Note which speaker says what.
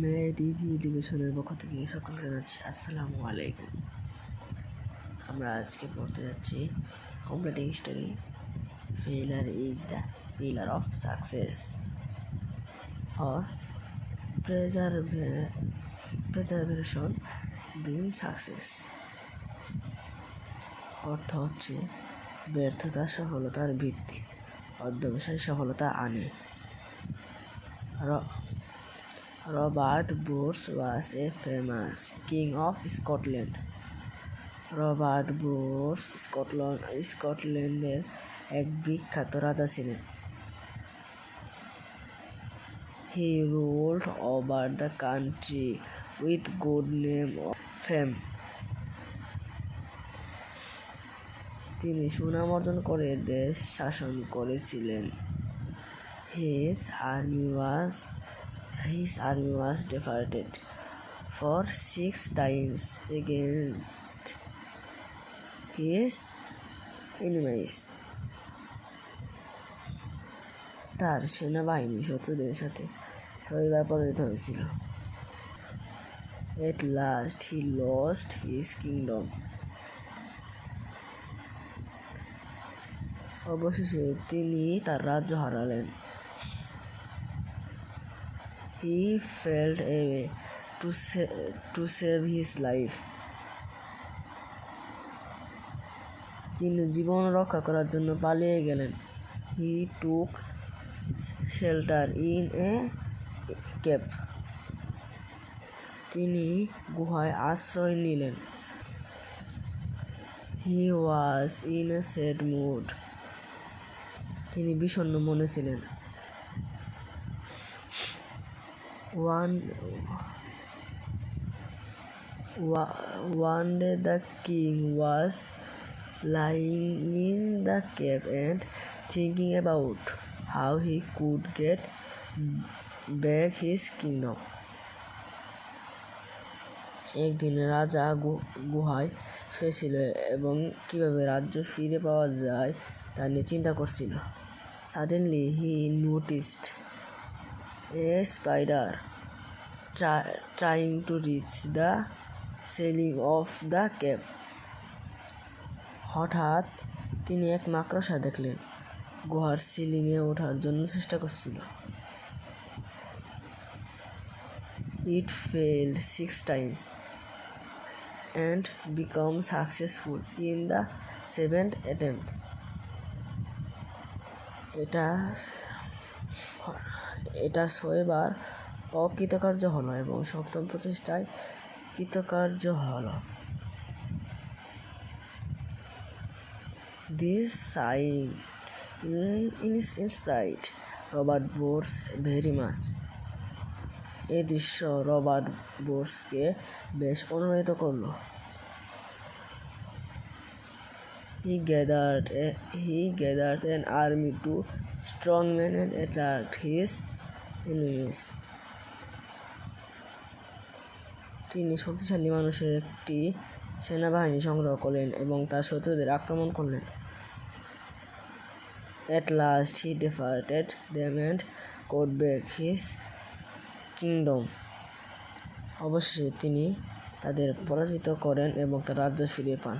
Speaker 1: Made easy এডুকেশনের পক্ষ থেকে সকলকে জানাচ্ছি আসসালামু আলাইকুম। আমরা আজকে পড়তে যাচ্ছি completing story failure is the pillar of success or preservation being success. অর্থ হচ্ছে ব্যর্থতা সফলতার ভিত্তি, অধ্যবসায় সফলতা আনে। Robert Bruce was a famous king of Scotland. Robert Bruce স্কটল্যান্ডের এক বিখ্যাত রাজা ছিলেন। He ruled over the country with good name of fame. তিনি সুনাম অর্জন করে দেশ শাসন করেছিলেন। His army was defeated for 6 times against his enemies. তার সেনাবাহিনী শত্রুদের সাথে 6 বার পরাজিত হয়েছিল। At last he lost his kingdom. অবশেষে তিনি তার রাজ্য হারালেন। He fled away to save his life. তিনি জীবন রক্ষা করার জন্য পালিয়ে গেলেন। He took shelter in a cave. তিনি গুহায় আশ্রয় নিলেন। He was in a sad mood. তিনি বিষণ্ণ মনে ছিলেন। One day the king was lying in the cave and thinking about how he could get back his kingdom. একদিন রাজা গুহায় শুয়েছিল এবং কিভাবে রাজ্য ফিরে পাওয়া যায় তা নিয়ে চিন্তা করছিল। Suddenly he noticed a spider trying to reach the ceiling of the cave. হঠাৎ তিনি এক মাকড়সা দেখলেন, গুহার সিলিংয়ে ওঠার জন্য চেষ্টা করছিল। It failed 6 times and became successful in the 7th attempt. এটা 6 বার অকৃতকার্য হলো এবং 7ম প্রচেষ্টায় কৃতকার্য হলো। This sign inspired Robert Bruce very much. এই দৃশ্য রবার্ট ব্রুসকে বেশ অনুপ্রাণিত করল। He gathered an army to strong men and attacked his enemies. তিনি শক্তিশালী মানুষের একটি সেনাবাহিনী সংগ্রহ করলেন এবং তার শত্রুদের আক্রমণ করলেন। At last he defeated them and got back his kingdom. অবশেষে তিনি তাদের পরাজিত করেন এবং তার রাজ্য ফিরে পান।